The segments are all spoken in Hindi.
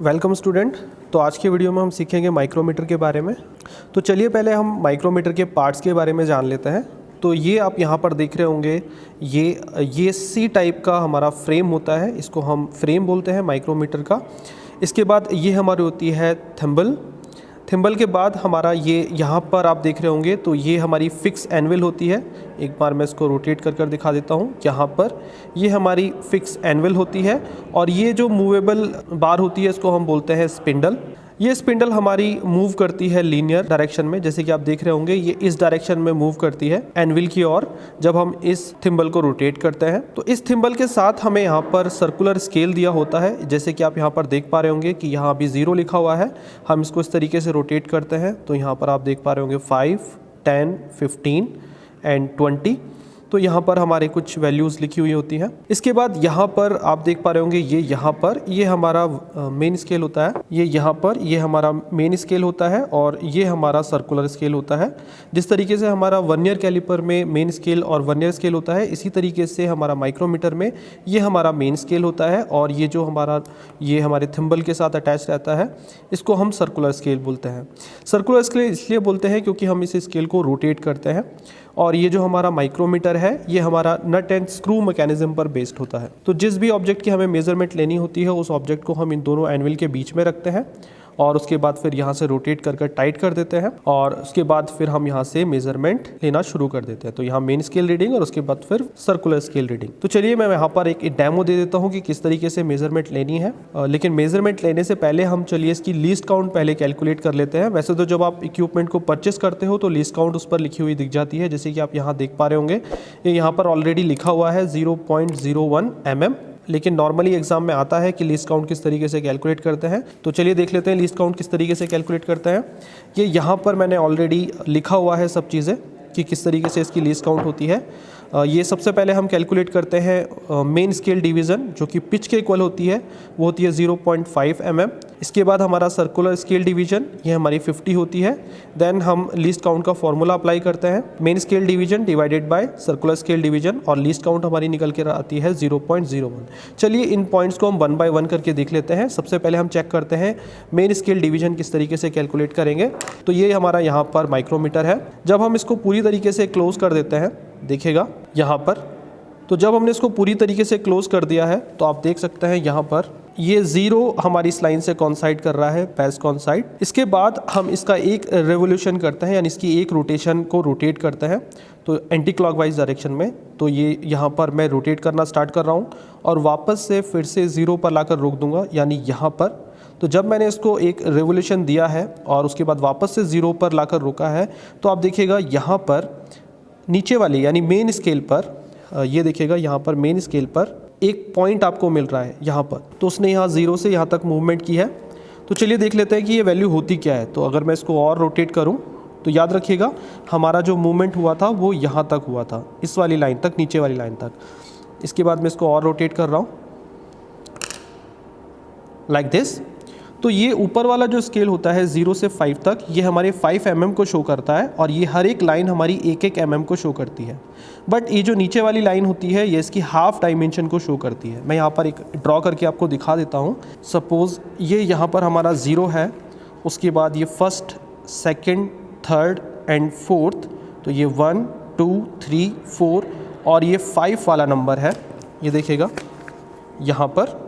Welcome student. तो आज के वीडियो में हम सीखेंगे माइक्रोमीटर के बारे में। तो चलिए पहले हम माइक्रोमीटर के पार्ट्स के बारे में जान लेते हैं। तो ये आप यहाँ पर देख रहे होंगे, ये सी टाइप का हमारा फ्रेम होता है, इसको हम फ्रेम बोलते हैं माइक्रोमीटर का। इसके बाद ये हमारी होती है थिम्बल। थिम्बल के बाद हमारा ये यहाँ पर आप देख रहे होंगे, तो ये हमारी फिक्स एनविल होती है। एक बार मैं इसको रोटेट कर दिखा देता हूँ। यहाँ पर ये हमारी फिक्स एनविल होती है और ये जो मूवेबल बार होती है इसको हम बोलते हैं स्पिंडल। ये स्पिंडल हमारी मूव करती है लीनियर डायरेक्शन में, जैसे कि आप देख रहे होंगे ये इस डायरेक्शन में मूव करती है एनविल की ओर जब हम इस थिम्बल को रोटेट करते हैं। तो इस थिम्बल के साथ हमें यहाँ पर सर्कुलर स्केल दिया होता है, जैसे कि आप यहाँ पर देख पा रहे होंगे कि यहाँ अभी 0 लिखा हुआ है। हम इसको इस तरीके से रोटेट करते हैं तो यहाँ पर आप देख पा रहे होंगे 5, 10, 15 एंड 20। तो यहाँ पर हमारे कुछ वैल्यूज़ लिखी हुई होती हैं। इसके बाद यहाँ पर आप देख पा रहे होंगे ये हमारा मेन स्केल होता है, यहाँ पर ये हमारा मेन स्केल होता है और ये हमारा सर्कुलर स्केल होता है। जिस तरीके से हमारा वर्नियर कैलिपर में मेन स्केल और वर्नियर स्केल होता है, इसी तरीके से हमारा माइक्रोमीटर में ये हमारा मेन स्केल होता है और ये जो ये हमारे थिम्बल के साथ अटैच रहता है इसको हम सर्कुलर स्केल बोलते हैं। सर्कुलर स्केल इसलिए बोलते हैं क्योंकि हम इस स्केल को रोटेट करते हैं। और ये जो हमारा माइक्रोमीटर है ये हमारा नट एंड स्क्रू मैकेनिज्म पर बेस्ड होता है। तो जिस भी ऑब्जेक्ट की हमें मेजरमेंट लेनी होती है उस ऑब्जेक्ट को हम इन दोनों एनविल के बीच में रखते हैं और उसके बाद फिर यहाँ से रोटेट कर टाइट कर देते हैं और उसके बाद फिर हम यहाँ से मेजरमेंट लेना शुरू कर देते हैं। तो यहाँ मेन स्केल रीडिंग और उसके बाद फिर सर्कुलर स्केल रीडिंग। तो चलिए मैं यहाँ पर एक डेमो दे देता हूँ कि किस तरीके से मेजरमेंट लेनी है। लेकिन मेजरमेंट लेने से पहले हम चलिए इसकी लीस्ट काउंट पहले कैलकुलेट कर लेते हैं। वैसे तो जब आप इक्विपमेंट को परचेस करते हो तो लीस्ट काउंट उस पर लिखी हुई दिख जाती है, जैसे कि आप यहाँ देख पा रहे होंगे। ये यहाँ पर ऑलरेडी लिखा हुआ है 0.01 mm, लेकिन नॉर्मली एग्जाम में आता है कि लीस्ट काउंट किस तरीके से कैलकुलेट करते हैं। तो चलिए देख लेते हैं लीस्ट काउंट किस तरीके से कैलकुलेट करते हैं। ये यहाँ पर मैंने ऑलरेडी लिखा हुआ है सब चीज़ें कि किस तरीके से इसकी लीस्ट काउंट होती है। ये सबसे पहले हम कैलकुलेट करते हैं मेन स्केल डिवीज़न, जो कि पिच के इक्वल होती है, वो होती है 0.5 mm। इसके बाद हमारा सर्कुलर स्केल डिवीज़न, ये हमारी 50 होती है। देन हम लीस्ट काउंट का फॉर्मूला अप्लाई करते हैं, main scale division divided by circular scale division, और लीस्ट काउंट हमारी निकल के आती है 0.01। चलिए इन पॉइंट्स को हम 1 बाय 1 करके देख लेते हैं। सबसे पहले हम चेक करते हैं मेन स्केल डिवीज़न किस तरीके से कैलकुलेट करेंगे। तो ये हमारा यहाँ पर माइक्रोमीटर है। जब हम इसको पूरी तरीके से क्लोज कर देते हैं, देखिएगा यहाँ पर, तो जब हमने इसको पूरी तरीके से क्लोज कर दिया है तो आप देख सकते हैं यहाँ पर ये 0 हमारी इस लाइन से कॉन्साइड कर रहा है, पैस कॉन्साइड। इसके बाद हम इसका एक रेवोल्यूशन करते हैं, यानी इसकी एक रोटेशन को रोटेट करते हैं तो एंटी क्लॉकवाइज डायरेक्शन में। तो ये यहाँ पर मैं रोटेट करना स्टार्ट कर रहा हूँ और वापस से फिर से 0 पर लाकर रोक दूंगा, यानी यहाँ पर। तो जब मैंने इसको एक रेवोल्यूशन दिया है और उसके बाद वापस से 0 पर लाकर रोका है, तो आप देखिएगा यहाँ पर नीचे वाले यानी मेन स्केल पर, ये देखिएगा यहाँ पर मेन स्केल पर एक पॉइंट आपको मिल रहा है यहाँ पर। तो उसने यहाँ 0 से यहाँ तक मूवमेंट की है। तो चलिए देख लेते हैं कि ये वैल्यू होती क्या है। तो अगर मैं इसको और रोटेट करूँ तो याद रखिएगा हमारा जो मूवमेंट हुआ था वो यहाँ तक हुआ था, इस वाली लाइन तक, नीचे वाली लाइन तक। इसके बाद मैं इसको और रोटेट कर रहा हूँ लाइक दिस। तो ये ऊपर वाला जो स्केल होता है 0 से 5 तक, ये हमारे 5 mm को शो करता है और ये हर एक लाइन हमारी 1-1 mm को शो करती है। बट ये जो नीचे वाली लाइन होती है ये इसकी हाफ डायमेंशन को शो करती है। मैं यहाँ पर एक ड्रॉ करके आपको दिखा देता हूँ। सपोज़ ये यहाँ पर हमारा 0 है, उसके बाद ये 1st, 2nd, 3rd and 4th, तो ये 1, 2, 3, 4 और ये 5 वाला नंबर है, ये देखिएगा यहाँ पर।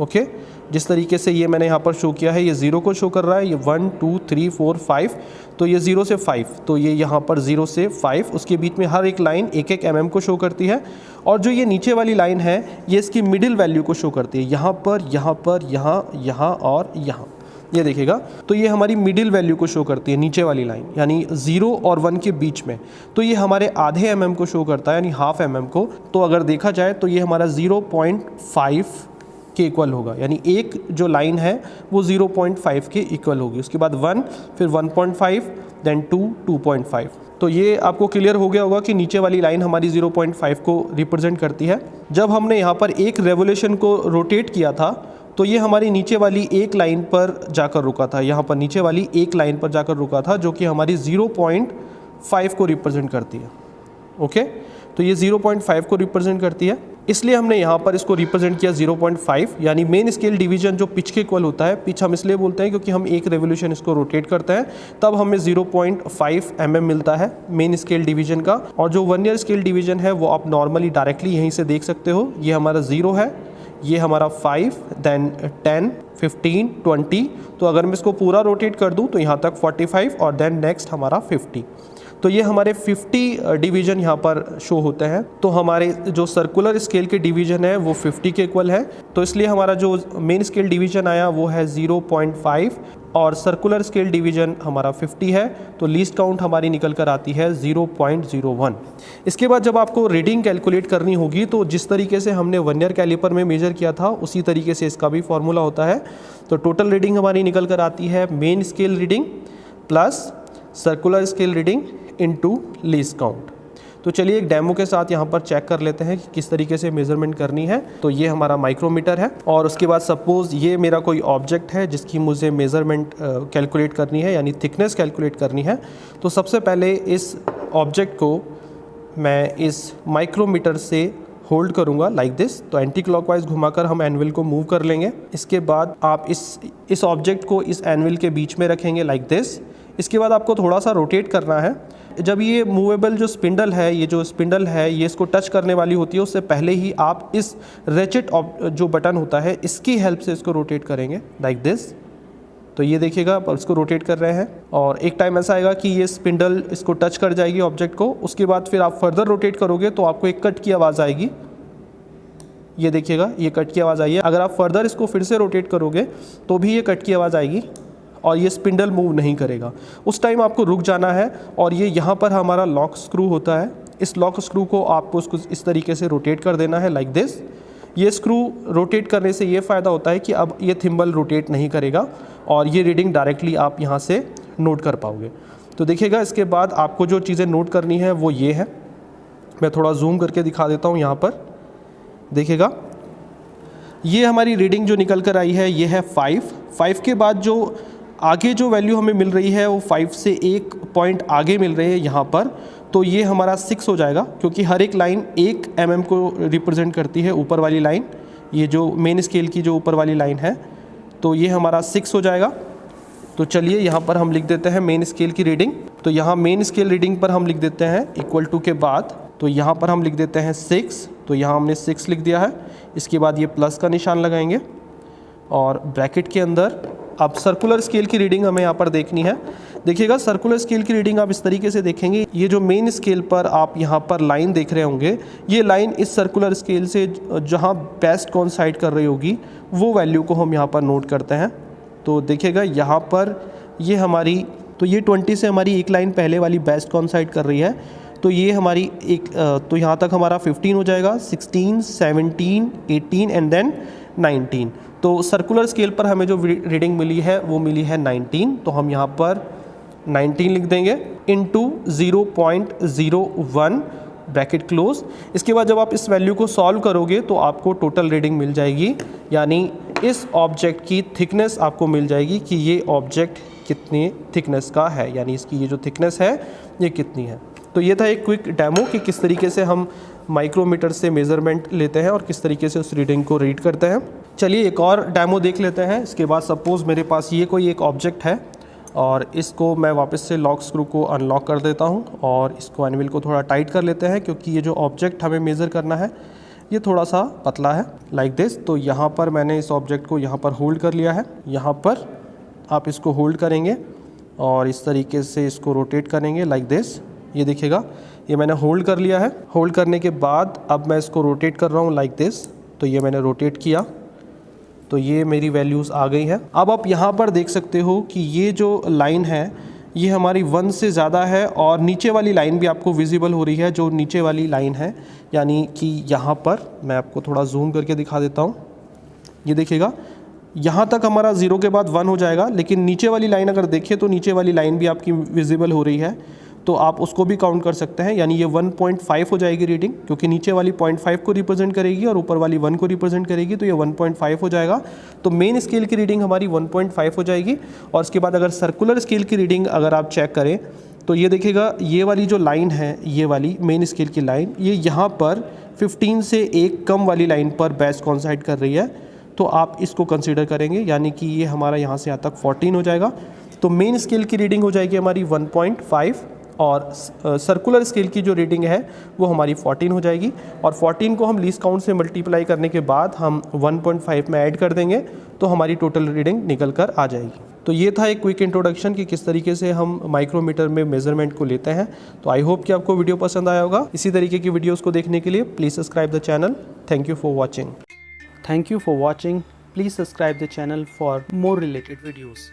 ओके, जिस तरीके से ये मैंने यहाँ पर शो किया है, ये 0 को शो कर रहा है, ये 1, 2, 3, 4, 5, तो ये 0 से 5, तो ये यहाँ पर 0 से 5, उसके बीच में हर एक लाइन 1-1 mm को शो करती है। और जो ये नीचे वाली लाइन है ये इसकी मिडिल वैल्यू को शो करती है, यहाँ पर, यहाँ पर, यहाँ, यहाँ और यहाँ, ये देखिएगा। तो ये हमारी मिडिल वैल्यू को शो करती है नीचे वाली लाइन, यानी 0 और 1 के बीच में। तो ये हमारे आधे mm को शो करता है, यानी हाफ mm को। तो अगर देखा जाए तो ये हमारा 0.5 के इक्वल होगा, यानी एक जो लाइन है वो 0.5 के इक्वल होगी। उसके बाद 1, फिर 1.5, देन 2, 2.5। तो ये आपको क्लियर हो गया होगा कि नीचे वाली लाइन हमारी 0.5 को रिप्रेजेंट करती है। जब हमने यहाँ पर एक रेवोल्यूशन को रोटेट किया था तो ये हमारी नीचे वाली एक लाइन पर जाकर रुका था, यहाँ पर नीचे वाली एक लाइन पर जाकर रुका था, जो कि हमारी 0.5 को रिप्रेजेंट करती है। ओके, तो ये 0.5 को रिप्रेजेंट करती है। इसलिए हमने यहाँ पर इसको रिप्रेजेंट किया 0.5, यानी मेन स्केल डिवीजन जो पिच के इक्वल होता है। पिच हम इसलिए बोलते हैं क्योंकि हम एक रेवोल्यूशन इसको रोटेट करते हैं, तब हमें 0.5 mm मिलता है मेन स्केल डिवीजन का। और जो वर्नियर स्केल डिवीजन है वो आप नॉर्मली डायरेक्टली यहीं से देख सकते हो। ये हमारा 0 है, ये हमारा 5, देन 10, 15, 20। तो अगर मैं इसको पूरा रोटेट कर दूं तो यहाँ तक 45 और देन नेक्स्ट हमारा 50। तो ये हमारे 50 डिवीज़न यहाँ पर शो होते हैं। तो हमारे जो सर्कुलर स्केल के डिवीज़न है वो 50 के इक्वल है। तो इसलिए हमारा जो मेन स्केल डिवीज़न आया वो है 0.5 और सर्कुलर स्केल डिवीज़न हमारा 50 है। तो लीस्ट काउंट हमारी निकल कर आती है 0.01। इसके बाद जब आपको रीडिंग कैलकुलेट करनी होगी तो जिस तरीके से हमने वर्नियर कैलिपर में मेजर किया था उसी तरीके से इसका भी फॉर्मूला होता है। तो टोटल रीडिंग हमारी निकल कर आती है main scale reading plus circular scale reading into least count. तो चलिए एक डेमो के साथ यहाँ पर चेक कर लेते हैं कि किस तरीके से मेजरमेंट करनी है। तो ये हमारा माइक्रोमीटर है और उसके बाद सपोज़ ये मेरा कोई ऑब्जेक्ट है जिसकी मुझे मेज़रमेंट कैलकुलेट करनी है, यानी थिकनेस कैलकुलेट करनी है। तो सबसे पहले इस ऑब्जेक्ट को मैं इस माइक्रोमीटर से होल्ड करूँगा लाइक दिस। तो एंटी क्लॉकवाइज घुमाकर हम एनविल को मूव कर लेंगे। इसके बाद आप इस ऑब्जेक्ट को इस एनविल के बीच में रखेंगे लाइक दिस। इसके बाद आपको थोड़ा सा रोटेट करना है। जब ये मूवेबल जो स्पिंडल है, ये जो स्पिंडल है ये इसको टच करने वाली होती है, उससे पहले ही आप इस रेचेट जो बटन होता है इसकी हेल्प से इसको रोटेट करेंगे लाइक दिस। तो ये देखिएगा आप इसको रोटेट कर रहे हैं और एक टाइम ऐसा आएगा कि ये स्पिंडल इसको टच कर जाएगी ऑब्जेक्ट को। उसके बाद फिर आप फर्दर रोटेट करोगे तो आपको एक कट की आवाज़ आएगी। ये देखिएगा ये कट की आवाज़ आई है। अगर आप फर्दर इसको फिर से रोटेट करोगे तो भी ये कट की आवाज़ आएगी और ये स्पिंडल मूव नहीं करेगा। उस टाइम आपको रुक जाना है और ये यहाँ पर हमारा लॉक स्क्रू होता है। इस लॉक स्क्रू को आपको उसको इस तरीके से रोटेट कर देना है लाइक दिस। ये स्क्रू रोटेट करने से ये फ़ायदा होता है कि अब ये थिम्बल रोटेट नहीं करेगा और ये रीडिंग डायरेक्टली आप यहाँ से नोट कर पाओगे। तो देखिएगा इसके बाद आपको जो चीज़ें नोट करनी है वो ये है। मैं थोड़ा जूम करके दिखा देता हूँ। यहाँ पर देखिएगा ये हमारी रीडिंग जो निकल कर आई है ये है 5 के बाद जो आगे जो वैल्यू हमें मिल रही है वो 5 से एक पॉइंट आगे मिल रही है यहाँ पर। तो ये हमारा 6 हो जाएगा क्योंकि हर एक लाइन 1 mm को रिप्रेजेंट करती है। ऊपर वाली लाइन, ये जो मेन स्केल की जो ऊपर वाली लाइन है, तो ये हमारा 6 हो जाएगा। तो चलिए यहाँ पर हम लिख देते हैं मेन स्केल की रीडिंग। तो यहाँ मेन स्केल रीडिंग पर हम लिख देते हैं इक्वल टू के बाद, तो यहाँ पर हम लिख देते हैं 6। तो यहाँ हमने 6 लिख दिया है। इसके बाद ये प्लस का निशान लगाएंगे और ब्रैकेट के अंदर अब सर्कुलर स्केल की रीडिंग हमें यहाँ पर देखनी है। देखिएगा सर्कुलर स्केल की रीडिंग आप इस तरीके से देखेंगे। ये जो मेन स्केल पर आप यहाँ पर लाइन देख रहे होंगे, ये लाइन इस सर्कुलर स्केल से जहाँ बेस्ट कोइंसाइड कर रही होगी वो वैल्यू को हम यहाँ पर नोट करते हैं। तो देखिएगा यहाँ पर ये हमारी, तो ये 20 से हमारी एक लाइन पहले वाली बेस्ट कोइंसाइड कर रही है। तो ये हमारी एक, तो यहाँ तक हमारा 15 हो जाएगा, 16, 17, 18 एंड देन 19। तो सर्कुलर स्केल पर हमें जो रीडिंग मिली है वो मिली है 19। तो हम यहाँ पर 19 लिख देंगे इनटू 0.01 ब्रैकेट क्लोज। इसके बाद जब आप इस वैल्यू को सॉल्व करोगे तो आपको टोटल रीडिंग मिल जाएगी, यानी इस ऑब्जेक्ट की थिकनेस आपको मिल जाएगी कि ये ऑब्जेक्ट कितनी थिकनेस का है, यानी इसकी ये जो थिकनेस है ये कितनी है। तो ये था एक क्विक डेमो कि किस तरीके से हम माइक्रोमीटर से मेज़रमेंट लेते हैं और किस तरीके से उस रीडिंग को रीड करते हैं। चलिए एक और डेमो देख लेते हैं। इसके बाद सपोज़ मेरे पास ये कोई एक ऑब्जेक्ट है और इसको मैं वापस से लॉक स्क्रू को अनलॉक कर देता हूँ और इसको एनविल को थोड़ा टाइट कर लेते हैं क्योंकि ये जो ऑब्जेक्ट हमें मेज़र करना है ये थोड़ा सा पतला है लाइक दिस। तो यहाँ पर मैंने इस ऑब्जेक्ट को यहाँ पर होल्ड कर लिया है। यहाँ पर आप इसको होल्ड करेंगे और इस तरीके से इसको रोटेट करेंगे लाइक दिस। ये देखिएगा ये मैंने होल्ड कर लिया है। होल्ड करने के बाद अब मैं इसको रोटेट कर रहा हूँ लाइक दिस। तो ये मैंने रोटेट किया तो ये मेरी वैल्यूज़ आ गई है। अब आप यहाँ पर देख सकते हो कि ये जो लाइन है ये हमारी 1 से ज़्यादा है और नीचे वाली लाइन भी आपको विजिबल हो रही है, जो नीचे वाली लाइन है, यानी कि यहाँ पर मैं आपको थोड़ा जूम करके दिखा देता हूँ। ये देखिएगा यहाँ तक हमारा 0 के बाद 1 हो जाएगा, लेकिन नीचे वाली लाइन अगर देखें तो नीचे वाली लाइन भी आपकी विजिबल हो रही है, तो आप उसको भी काउंट कर सकते हैं। यानी ये 1.5 हो जाएगी रीडिंग, क्योंकि नीचे वाली 0.5 को रिप्रेजेंट करेगी और ऊपर वाली 1 को रिप्रेजेंट करेगी, तो ये 1.5 हो जाएगा। तो मेन स्केल की रीडिंग हमारी 1.5 हो जाएगी। और उसके बाद अगर सर्कुलर स्केल की रीडिंग अगर आप चेक करें तो ये देखिएगा ये वाली जो लाइन है, ये वाली मेन स्केल की लाइन, ये यहाँ पर 15 से एक कम वाली लाइन पर बेस्ट कौन सा हिट कर रही है, तो आप इसको कंसीडर करेंगे, यानी कि ये हमारा यहाँ से यहाँ तक 14 हो जाएगा। तो मेन स्केल की रीडिंग हो जाएगी हमारी 1.5 और सर्कुलर स्केल की जो रीडिंग है वो हमारी 14 हो जाएगी। और 14 को हम लीस्ट काउंट से मल्टीप्लाई करने के बाद हम 1.5 में ऐड कर देंगे तो हमारी टोटल रीडिंग निकल कर आ जाएगी। तो ये था एक क्विक इंट्रोडक्शन कि किस तरीके से हम माइक्रोमीटर में मेजरमेंट को लेते हैं। तो आई होप कि आपको वीडियो पसंद आया होगा। इसी तरीके की वीडियोस को देखने के लिए please subscribe the channel. Thank you for watching. Thank you for watching. Please subscribe the channel for more related videos.